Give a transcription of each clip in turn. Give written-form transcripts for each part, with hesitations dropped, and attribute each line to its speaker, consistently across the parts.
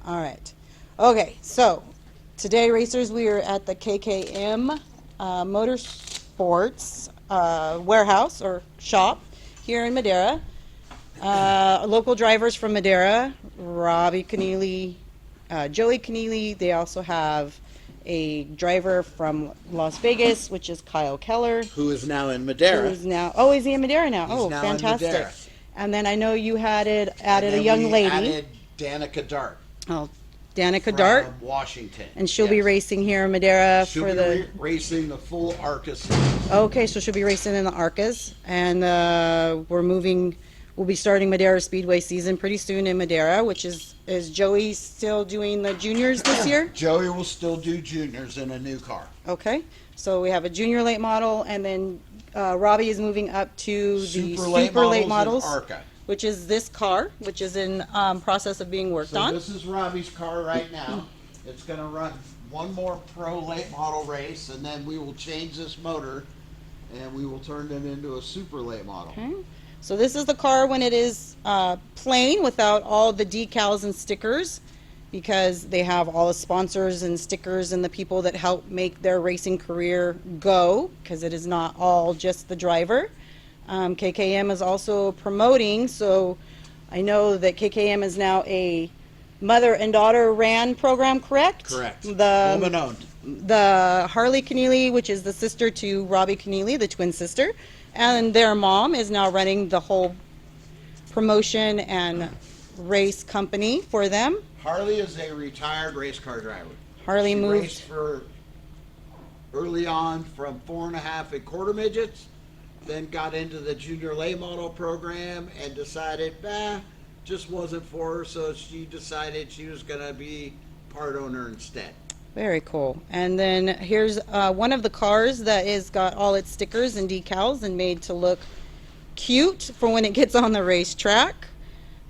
Speaker 1: All right. Okay, so today, racers, we are at the KKM Motorsports warehouse or shop here in Madera. Local drivers from Madera, Robbie Kennealy, Joey Kennealy. They also have a driver from Las Vegas, which is Kyle Keller.
Speaker 2: Who is now in Madera.
Speaker 1: Who's now, oh, is he in Madera now?
Speaker 2: He's
Speaker 1: Oh,
Speaker 2: now
Speaker 1: fantastic.
Speaker 2: in Madera.
Speaker 1: And then I know you added
Speaker 2: And
Speaker 1: a
Speaker 2: then
Speaker 1: young
Speaker 2: we
Speaker 1: lady.
Speaker 2: added Danica Dart.
Speaker 1: Oh, Danica
Speaker 2: from
Speaker 1: Dart.
Speaker 2: Washington.
Speaker 1: And she'll be
Speaker 2: Yes.
Speaker 1: racing here in Madera
Speaker 2: She'll
Speaker 1: for
Speaker 2: be
Speaker 1: the.
Speaker 2: racing the full ARCA series.
Speaker 1: Okay, so she'll be racing in the ARCAs, and we'll be starting Madera Speedway season pretty soon in Madera, which is Joey still doing the juniors this year?
Speaker 2: Joey will still do juniors in a new car.
Speaker 1: Okay, so we have a junior late model, and then Robbie is moving up to the super late models,
Speaker 2: and ARCA.
Speaker 1: which is this car, which is in process of being worked
Speaker 2: So
Speaker 1: on.
Speaker 2: this is Robbie's car right now. It's going to run one more pro late model race, and then we will change this motor, and we will turn them into a super late model.
Speaker 1: Okay. So this is the car when it is plain without all the decals and stickers, because they have all the sponsors and stickers and the people that help make their racing career go, because it is not all just the driver. KKM is also promoting, so I know that KKM is now a mother and daughter ran program, correct?
Speaker 2: Correct.
Speaker 1: The
Speaker 2: Woman-owned.
Speaker 1: the Harley Kennealy, which is the sister to Robbie Kennealy, the twin sister, and their mom is now running the whole promotion and race company for them.
Speaker 2: Harley is a retired race car driver.
Speaker 1: Harley
Speaker 2: She
Speaker 1: moved
Speaker 2: raced for early on from 4.5 and quarter midgets, then got into the junior late model program and decided, just wasn't for her, so she decided she was going to be part owner instead.
Speaker 1: Very cool. And then here's one of the cars that is got all its stickers and decals and made to look cute for when it gets on the racetrack.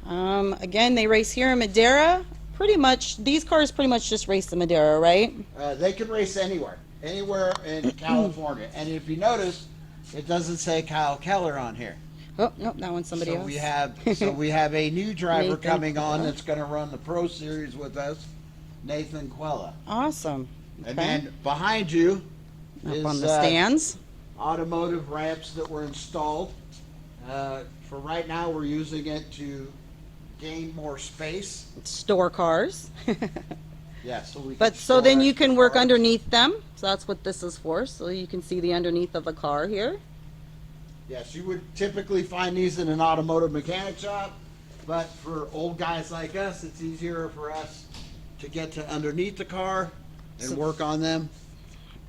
Speaker 1: Again, they race here in Madera. Pretty much, these cars pretty much just race the Madera, right?
Speaker 2: They can race anywhere in California. And if you notice, it doesn't say Kyle Keller on here.
Speaker 1: Oh, nope, that one's somebody else.
Speaker 2: We have a new driver
Speaker 1: Nathan
Speaker 2: coming on
Speaker 1: Quella.
Speaker 2: that's going to run the Pro Series with us, Nathan Quella.
Speaker 1: Awesome.
Speaker 2: And
Speaker 1: Okay.
Speaker 2: then behind you
Speaker 1: Up
Speaker 2: is
Speaker 1: on the stands.
Speaker 2: automotive ramps that were installed. For right now, we're using it to gain more space.
Speaker 1: Store cars.
Speaker 2: Yeah, so we.
Speaker 1: But
Speaker 2: can
Speaker 1: so then
Speaker 2: store
Speaker 1: you
Speaker 2: extra
Speaker 1: can work
Speaker 2: cars.
Speaker 1: underneath them. So that's what this is for. So you can see the underneath of the car here.
Speaker 2: Yes, you would typically find these in an automotive mechanic shop, but for old guys like us, it's easier for us to get to underneath the car and work on them.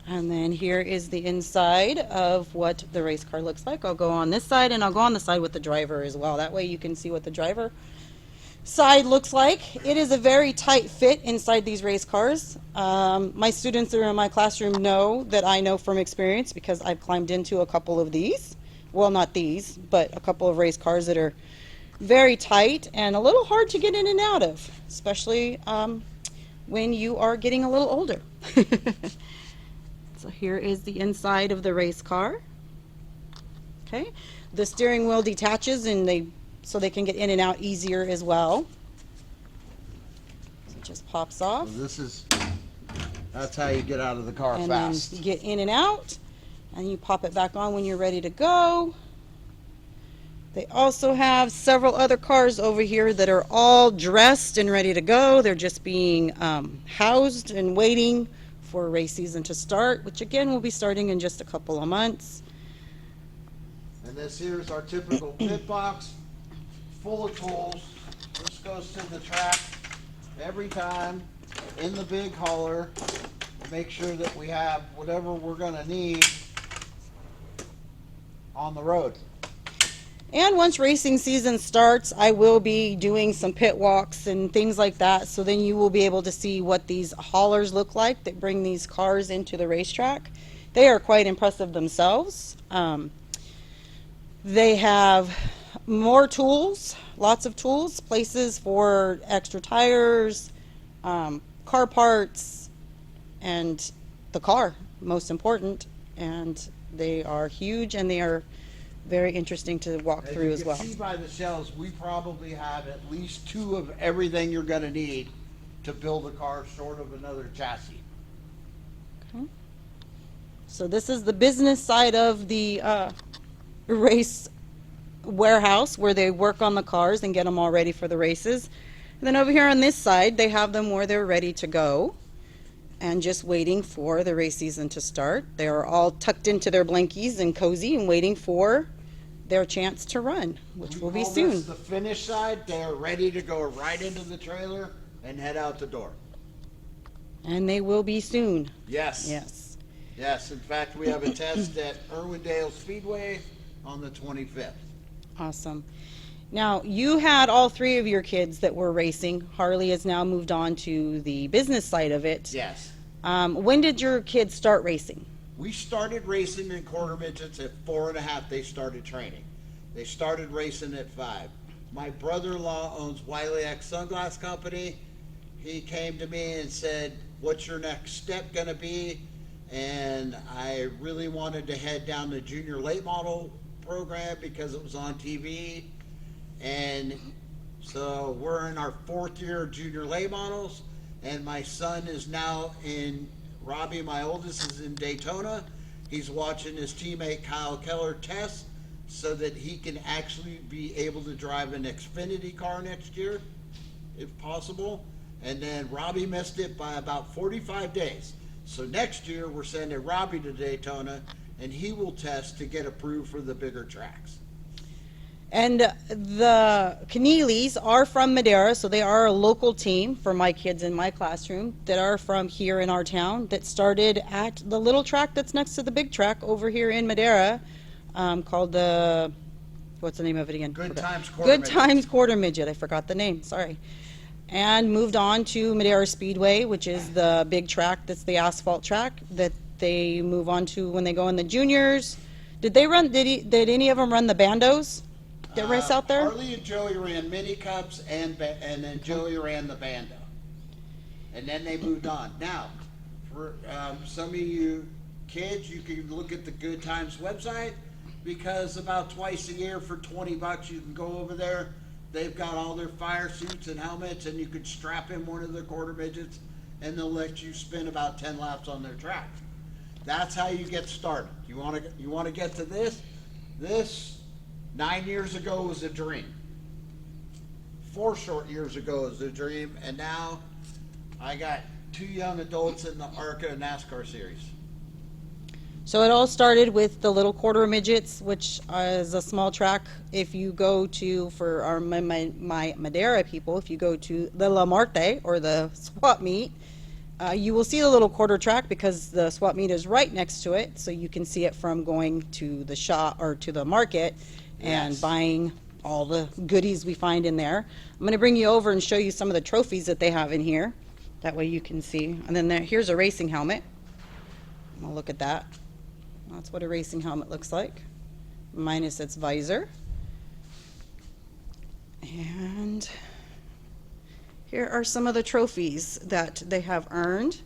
Speaker 1: And then here is the inside of what the race car looks like. I'll go on this side, and I'll go on the side with the driver as well. That way you can see what the driver side looks like. It is a very tight fit inside these race cars. My students that are in my classroom know that I know from experience, because I've climbed into a couple of these. Well, not these, but a couple of race cars that are very tight and a little hard to get in and out of, especially when you are getting a little older. So here is the inside of the race car. Okay, the steering wheel detaches and so they can get in and out easier as well. So it just pops off.
Speaker 2: So that's how you get out of the car
Speaker 1: And
Speaker 2: fast.
Speaker 1: then you get in and out, and you pop it back on when you're ready to go. They also have several other cars over here that are all dressed and ready to go. They're just being housed and waiting for race season to start, which again will be starting in just a couple of months.
Speaker 2: And this here is our typical pit box, full of tools. This goes to the track every time in the big hauler. Make sure that we have whatever we're going to need on the road.
Speaker 1: And once racing season starts, I will be doing some pit walks and things like that, so then you will be able to see what these haulers look like that bring these cars into the racetrack. They are quite impressive themselves. They have more tools, lots of tools, places for extra tires, car parts, and the car, most important. And they are huge, and they are very interesting to walk through as well.
Speaker 2: As you can see by the shelves, we probably have at least 2 of everything you're going to need to build a car short of another chassis.
Speaker 1: So this is the business side of the race warehouse where they work on the cars and get them all ready for the races. And then over here on this side, they have them where they're ready to go and just waiting for the race season to start. They are all tucked into their blankies and cozy and waiting for their chance to run, which will be
Speaker 2: call
Speaker 1: soon.
Speaker 2: this the finish side. They are ready to go right into the trailer and head out the door.
Speaker 1: And they will be soon.
Speaker 2: Yes.
Speaker 1: Yes.
Speaker 2: Yes, in fact, we have a test at Irwindale Speedway on the 25th.
Speaker 1: Awesome. Now, you had all three of your kids that were racing. Harley has now moved on to the business side of it.
Speaker 2: Yes.
Speaker 1: When did your kids start racing?
Speaker 2: We started racing in quarter midgets at 4.5. They started training. They started racing at 5. My brother-in-law owns Wiley X Sunglass Company. He came to me and said, "What's your next step going to be?" And I really wanted to head down the junior late model program because it was on TV. And so we're in our 4th year of junior late models, and my son is now in, Robbie, my oldest, is in Daytona. He's watching his teammate Kyle Keller test so that he can actually be able to drive an Xfinity car next year, if possible. And then Robbie missed it by about 45 days. So next year we're sending Robbie to Daytona, and he will test to get approved for the bigger tracks.
Speaker 1: And the Kennealys are from Madera, so they are a local team for my kids in my classroom that are from here in our town that started at the little track that's next to the big track over here in Madera, called the, what's the name of it again?
Speaker 2: Good
Speaker 1: Forgot.
Speaker 2: Times Quarter
Speaker 1: Good
Speaker 2: Midget.
Speaker 1: Times Quarter Midget. I forgot the name. Sorry. And moved on to Madera Speedway, which is the big track that's the asphalt track that they move on to when they go in the juniors. Did they run? Did any of them run the bandos that race out there?
Speaker 2: Harley and Joey ran mini cups, and then Joey ran the bando, and then they moved on. Now, for some of you kids, you can look at the Good Times website, because about twice a year for $20 you can go over there. They've got all their fire suits and helmets, and you could strap in one of their quarter midgets, and they'll let you spin about 10 laps on their track. That's how you get started. You want to get to this? This 9 years ago was a dream. 4 short years ago was a dream, and now I got 2 young adults in the ARCA NASCAR series.
Speaker 1: So it all started with the little quarter midgets, which is a small track. If you go to, for our my Madera people, if you go to the La Marte or the swap meet, you will see the little quarter track because the swap meet is right next to it, so you can see it from going to the shop or to the market and
Speaker 2: Yes.
Speaker 1: buying all the goodies we find in there. I'm going to bring you over and show you some of the trophies that they have in here. That way you can see. And then here's a racing helmet. I'll look at that. That's what a racing helmet looks like, minus its visor. And here are some of the trophies that they have earned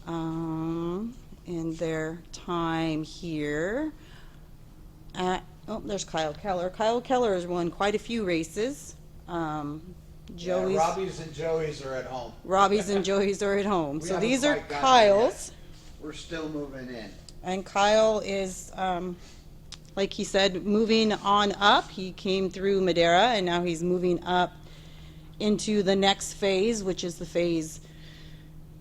Speaker 1: in their time here. Oh, there's Kyle Keller. Kyle Keller has won quite a few races. Joey's,
Speaker 2: Robbie's and Joey's are at home.
Speaker 1: Robbie's and Joey's are at home.
Speaker 2: We
Speaker 1: So
Speaker 2: haven't
Speaker 1: these are
Speaker 2: quite gotten
Speaker 1: Kyle's.
Speaker 2: We're still moving in.
Speaker 1: And Kyle is, like he said, moving on up. He came through Madera, and now he's moving up into the next phase, which is the phase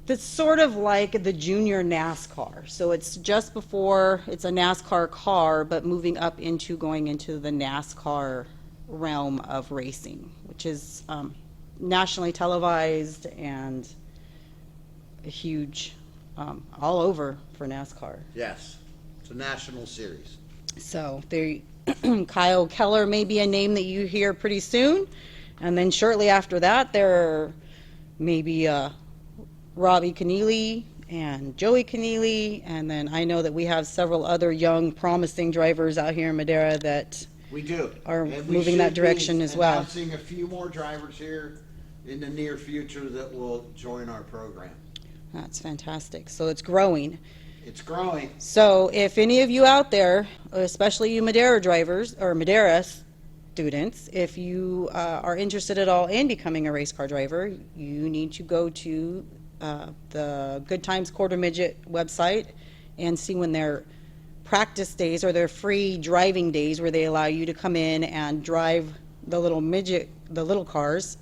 Speaker 1: that's sort of like the junior NASCAR. So it's just before it's a NASCAR car, but moving up into going into the NASCAR realm of racing, which is nationally televised and a huge, all over for NASCAR.
Speaker 2: Yes, it's a national series.
Speaker 1: So they, Kyle Keller may be a name that you hear pretty soon, and then shortly after that, there may be Robbie Kennealy and Joey Kennealy, and then I know that we have several other young, promising drivers out here in Madera that
Speaker 2: We do.
Speaker 1: Are
Speaker 2: And we
Speaker 1: moving that
Speaker 2: should be
Speaker 1: direction as well.
Speaker 2: Announcing a few more drivers here in the near future that will join our program.
Speaker 1: that's fantastic. So it's growing.
Speaker 2: It's growing.
Speaker 1: So if any of you out there, especially you Madera drivers or Madera students, if you are interested at all in becoming a race car driver, you need to go to the Good Times Quarter Midget website and see when their practice days or their free driving days where they allow you to come in and drive the little cars,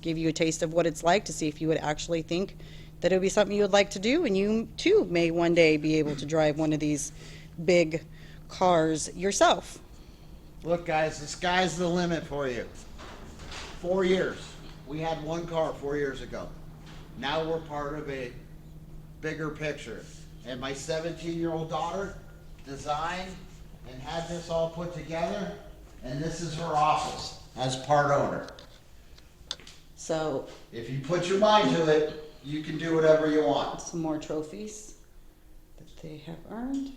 Speaker 1: give you a taste of what it's like to see if you would actually think that it would be something you would like to do, and you too may one day be able to drive one of these big cars yourself.
Speaker 2: Look, guys, the sky's the limit for you. 4 years. We had one car 4 years ago. Now we're part of a bigger picture. And my 17-year-old daughter designed and had this all put together, and this is her office as part owner.
Speaker 1: So,
Speaker 2: If you put your mind to it, you can do whatever you want.
Speaker 1: some more trophies that they have earned.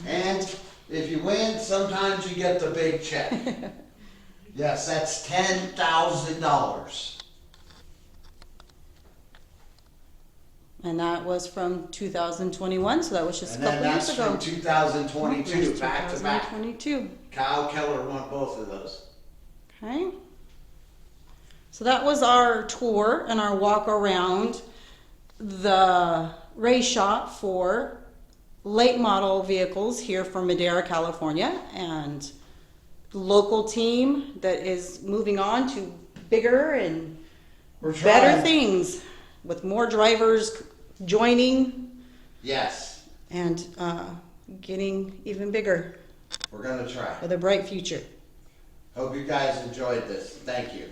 Speaker 2: And if you win, sometimes you get the big check. Yes, that's $10,000.
Speaker 1: And that was from 2021, so that was just a
Speaker 2: And then
Speaker 1: couple years
Speaker 2: that's
Speaker 1: ago.
Speaker 2: from 2022,
Speaker 1: That's
Speaker 2: back to back.
Speaker 1: 2022.
Speaker 2: Kyle Keller won both of those.
Speaker 1: Okay. So that was our tour and our walk around the race shop for late model vehicles here from Madera, California, and local team that is moving on to bigger and
Speaker 2: We're
Speaker 1: better
Speaker 2: trying.
Speaker 1: things with more drivers joining
Speaker 2: Yes,
Speaker 1: and getting even bigger
Speaker 2: we're gonna try.
Speaker 1: with a bright future.
Speaker 2: Hope you guys enjoyed this. Thank you.